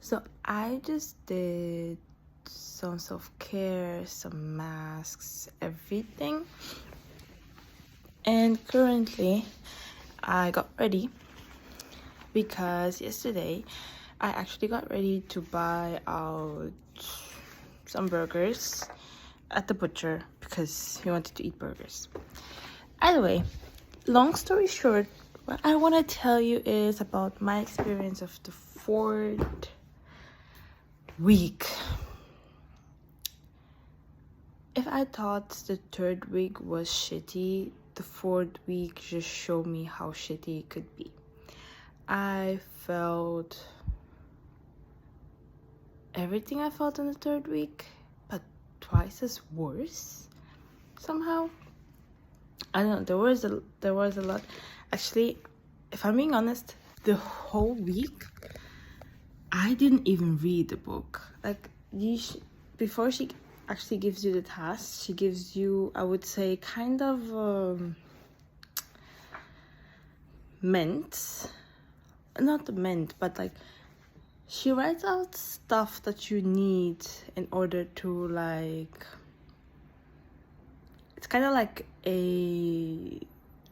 So I just did some self-care, some masks, everything. And currently I got ready because yesterday I actually got ready to buy out some burgers at the butcher because he wanted to eat burgers. Either way, long story short, what I want to tell you is about my experience of the fourth week. If I thought the third week was shitty, the fourth week just showed me how shitty it could be. I felt everything I felt in the third week, but twice as worse somehow. I don't know, there was a lot. Actually, if I'm being honest, the whole week I didn't even read the book. Like before she actually gives you the task, she gives you, I would say, kind of not meant, but like she writes out stuff that you need in order to like, it's kind of like a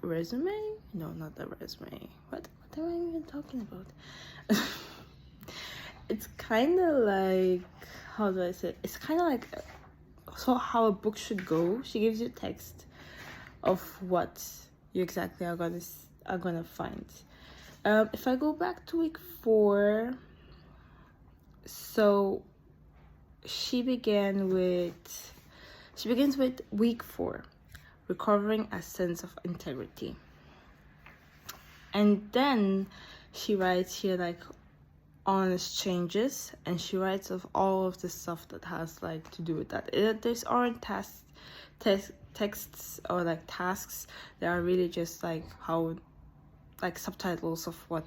resume. No, not a resume. What am I even talking about? It's kind of like, how do I say it? It's kind of like, so how a book should go. She gives you text of what you exactly are gonna find. If I go back to week 4, so she begins with week 4, recovering a sense of integrity, and then she writes here like honest changes, and she writes of all of the stuff that has like to do with that. There's aren't texts or like tasks. They are really just like how, like subtitles of what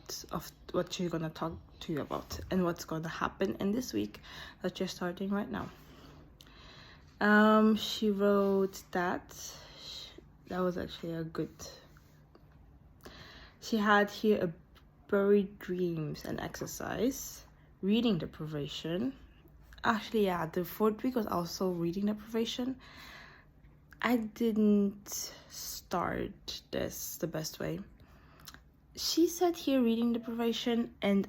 she's gonna talk to you about and what's gonna happen in this week that you're starting right now. She wrote that was actually a good. She had here a buried dreams and exercise, reading deprivation. Actually, yeah, the fourth week was also reading deprivation. I didn't start this the best way. She said here reading deprivation, and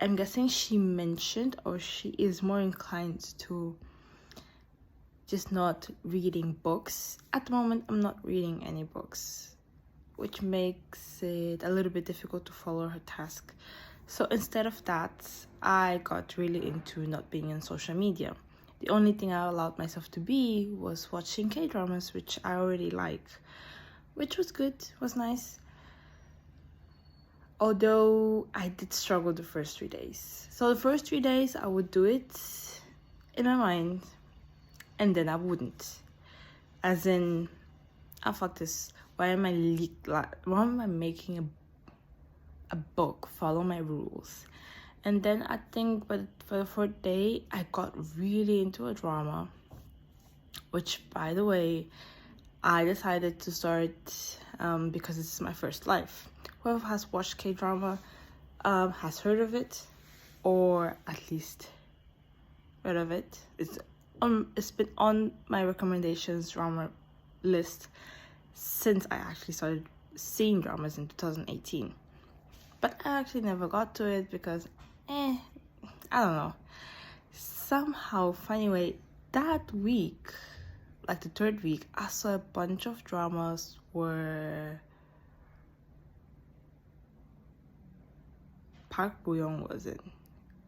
I'm guessing she mentioned, or she is more inclined to just not reading books. At the moment, I'm not reading any books, which makes it a little bit difficult to follow her task. So instead of that, I got really into not being on social media. The only thing I allowed myself to be was watching K-dramas, which I already like, which was good, was nice. Although I did struggle the first 3 days. So the first 3 days I would do it in my mind, and then I wouldn't. As in, oh fuck this. Why am I making a book follow my rules? And then I think for the fourth day, I got really into a drama, which, by the way, I decided to start because this is my first life. Whoever has watched K-drama has heard of it, or at least read of it. It's been on my recommendations drama list since I actually started seeing dramas in 2018. But I actually never got to it because, I don't know. Somehow, funny way, that week, like the third week, I saw a bunch of dramas where Park Bo-young was in.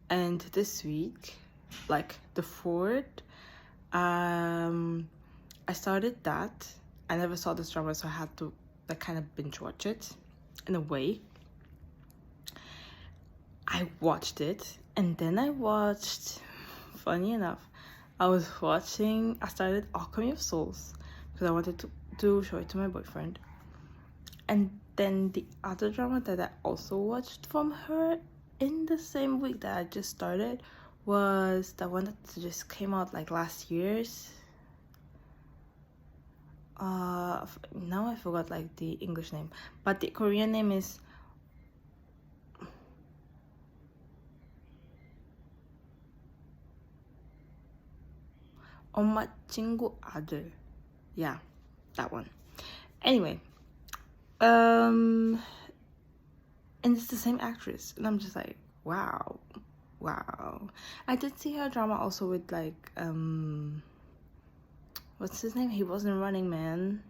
And this week, like the fourth, I started that. I never saw this drama, so I had to like kind of binge watch it in a way. I watched it, and then I watched, funny enough, I started Alchemy of Souls because I wanted to show it to my boyfriend. And then the other drama that I also watched from her in the same week that I just started was the one that just came out like last year's. Now I forgot like the English name, but the Korean name is 엄마 친구 아들. Yeah, that one. Anyway, and it's the same actress, and I'm just like, wow. I did see her drama also with like what's his name? He was in Running Man,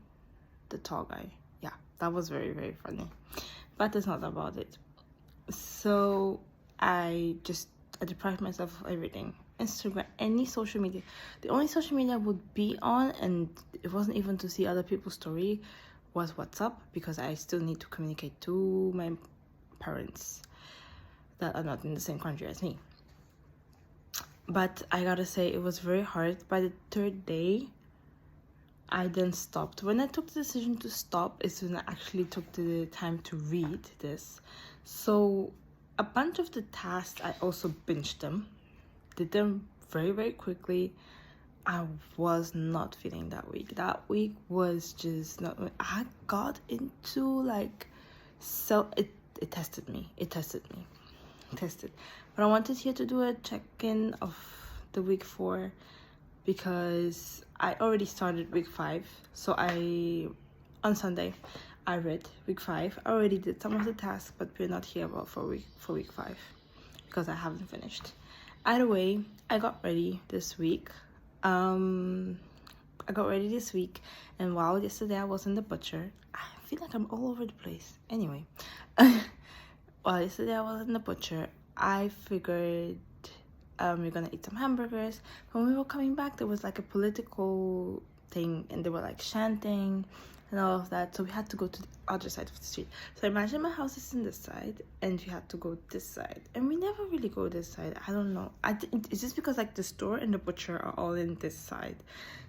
the tall guy. Yeah, that was very, very funny, but that's not about it. So I deprived myself of everything. Instagram, any social media. The only social media I would be on, and it wasn't even to see other people's story, was WhatsApp, because I still need to communicate to my parents that are not in the same country as me. But I gotta say, it was very hard. By the third day, I then stopped. When I took the decision to stop is when I actually took the time to read this. So a bunch of the tasks, I also binged them, did them very, very quickly. I was not feeling that week. That week was just not. I got into like, so it tested me. But I wanted here to do a check-in of the week 4, because I already started week 5. So on Sunday I read week 5. I already did some of the tasks, but we're not here about for week 5 because I haven't finished. Either way, I got ready this week. And while yesterday I was in the butcher, I feel like I'm all over the place. Anyway, while yesterday I was in the butcher, I figured we're gonna eat some hamburgers. When we were coming back, there was like a political thing, and they were like chanting and all of that, so we had to go to the other side of the street. So imagine my house is in this side and we had to go this side, and we never really go this side. I don't know, it's just because like the store and the butcher are all in this side,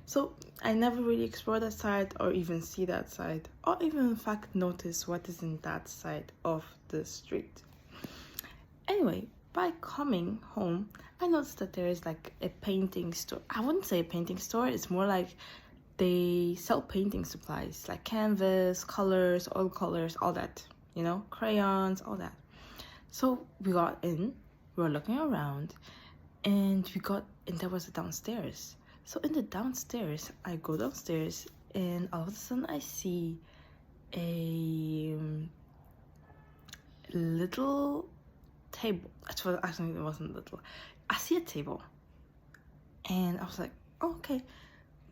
so I never really explore that side or even see that side, or even in fact notice what is in that side of the street. Anyway, by coming home, I noticed that there is like a painting store. I wouldn't say a painting store, it's more like they sell painting supplies like canvas, colors, oil colors, all that, crayons, all that. So we got in, we were looking around, and there was a downstairs. So in the downstairs, I go downstairs, and all of a sudden I see a little table. Actually, it wasn't little. I see a table, and I was like, oh, okay.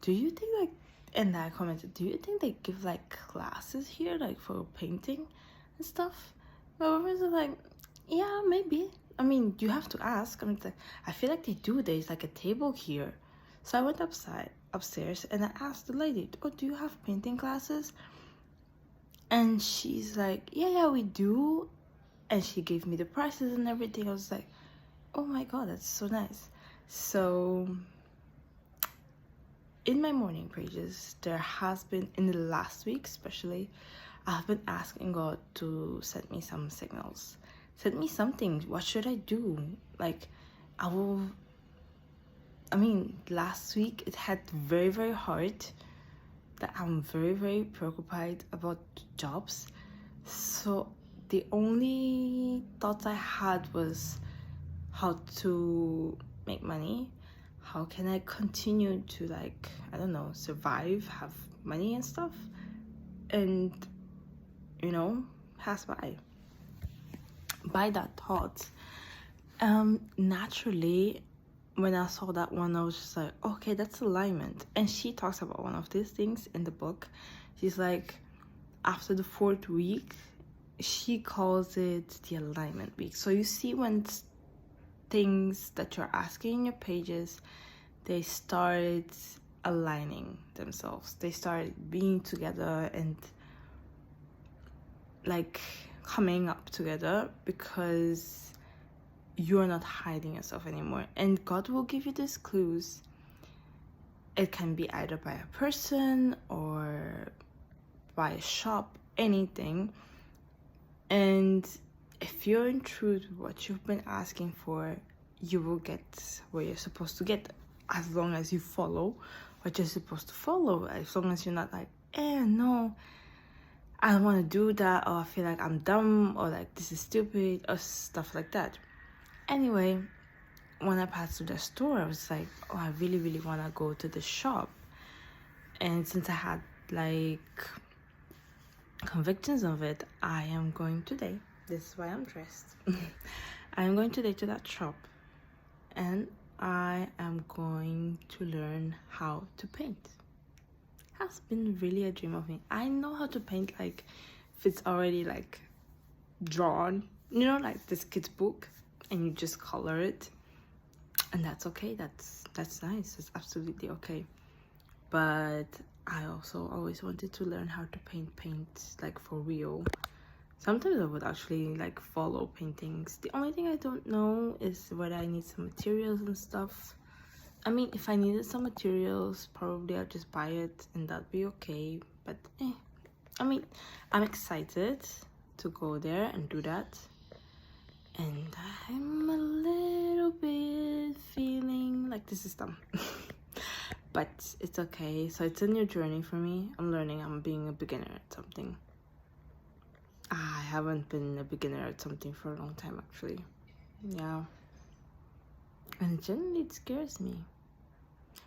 Do you think like, and I commented, do you think they give like classes here, like for painting and stuff? My boyfriend was like, yeah, maybe. I mean, you have to ask. I mean, I feel like they do. There's like a table here. So I went upstairs and I asked the lady, oh, do you have painting classes? And she's like, yeah, we do. And she gave me the prices and everything. I was like, oh my god, that's so nice. So in my morning pages, there has been, in the last week especially, I've been asking God to send me some signals. Send me something. What should I do? Like, last week it had very, very hard that I'm very, very preoccupied about jobs. So the only thoughts I had was how to make money. How can I continue to, like, I don't know, survive, have money and stuff, and pass by that thought. Naturally, when I saw that one, I was just like, okay, that's alignment. And she talks about one of these things in the book. She's like, after the 4th week, she calls it the alignment week. So you see, when things that you're asking in your pages, they started aligning themselves. They started being together and like coming up together, because you're not hiding yourself anymore. And God will give you these clues. It can be either by a person or by a shop, anything. And if you're in truth what you've been asking for, you will get where you're supposed to get, as long as you follow what you're supposed to follow. As long as you're not like, no, I don't want to do that, or I feel like I'm dumb, or like this is stupid, or stuff like that. Anyway, when I passed through the store, I was like, oh, I really, really want to go to the shop. And since I had like convictions of it, I am going today. This is why I'm dressed. I am going today to that shop, and I am going to learn how to paint. Has been really a dream of me. I know how to paint, like if it's already like drawn, you know, like this kid's book, and you just color it, and that's okay. That's nice. It's absolutely okay. But I also always wanted to learn how to paint like for real. Sometimes I would actually like follow paintings. The only thing I don't know is whether I need some materials and stuff. I mean, if I needed some materials, probably I'll just buy it and that'd be okay. But I mean, I'm excited to go there and do that. And I'm a little bit feeling like this is dumb. But it's okay. So it's a new journey for me. I'm learning. I'm being a beginner at something. I haven't been a beginner at something for a long time, actually. Yeah. And generally, it scares me.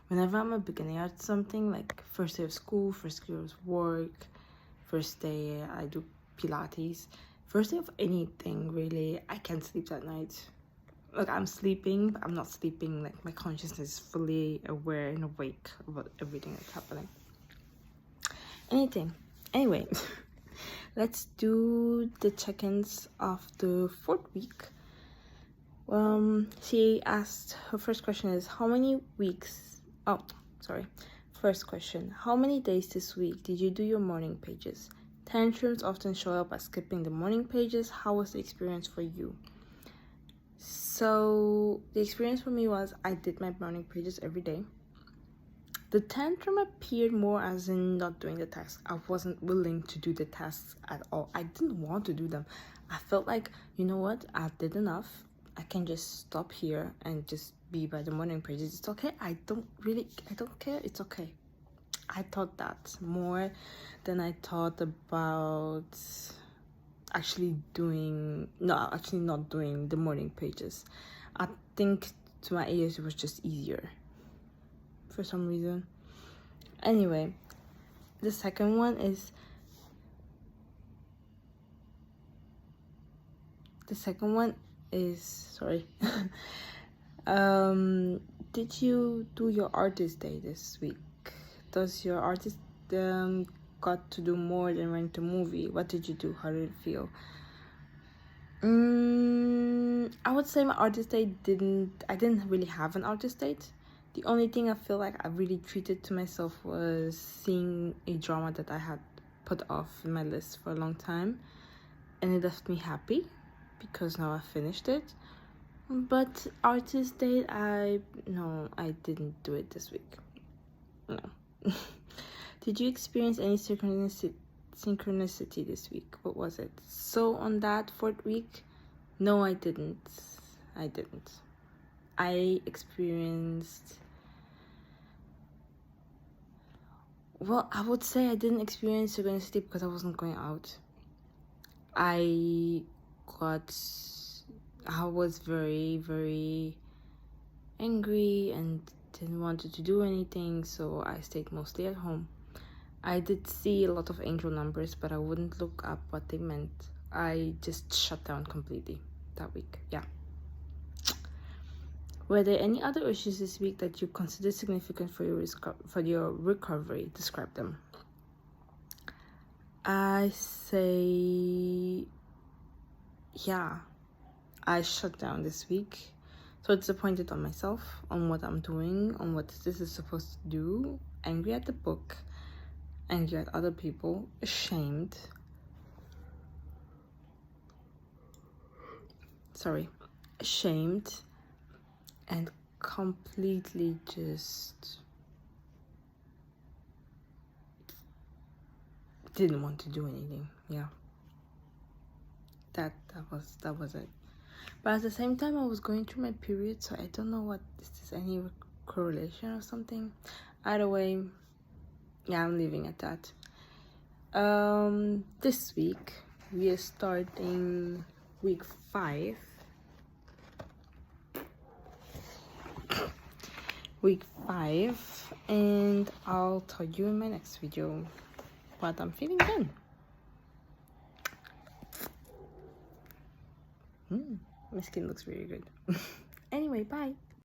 Whenever I'm a beginner at something, like first day of school, first day of work, first day I do Pilates, first day of anything, really, I can't sleep that night. Like, I'm sleeping, but I'm not sleeping. Like, my consciousness is fully aware and awake about everything that's happening. Anyway, let's do the check-ins of the 4th week. She asked, her first question is, how many weeks, first question, how many days this week did you do your morning pages? Tantrums often show up as skipping the morning pages. How was the experience for you? So the experience for me was I did my morning pages every day. The tantrum appeared more as in not doing the tasks. I wasn't willing to do the tasks at all. I didn't want to do them. I felt like, you know what, I did enough. I can just stop here and just be by the morning pages. It's okay. I don't care. It's okay. I thought that more than I thought about actually not doing the morning pages. I think to my ears it was just easier for some reason. Anyway, the second one is sorry. Did you do your artist day this week? Does your artist got to do more than rent a movie? What did you do? How did it feel? I would say my artist day I didn't really have an artist date. The only thing I feel like I really treated to myself was seeing a drama that I had put off in my list for a long time, and it left me happy because now I finished it. But artist date, I didn't do it this week. No. Did you experience any synchronicity this week? What was it? So on that 4th week, no, I didn't. I experienced, well, I would say I didn't experience synchronicity because I wasn't going out. I was very, very angry and didn't want to do anything, so I stayed mostly at home. I did see a lot of angel numbers, but I wouldn't look up what they meant. I just shut down completely that week. Yeah. Were there any other issues this week that you consider significant for your recovery? Describe them. I say, yeah, I shut down this week. So disappointed on myself, on what I'm doing, on what this is supposed to do, angry at the book, angry at other people, ashamed. Ashamed, and completely just didn't want to do anything. Yeah. That was it. But at the same time, I was going through my period, so I don't know what is this, any correlation or something. Either way, yeah, I'm leaving at that. This week we are starting week 5. week 5, and I'll tell you in my next video what I'm feeling then. My skin looks really good. Anyway, bye.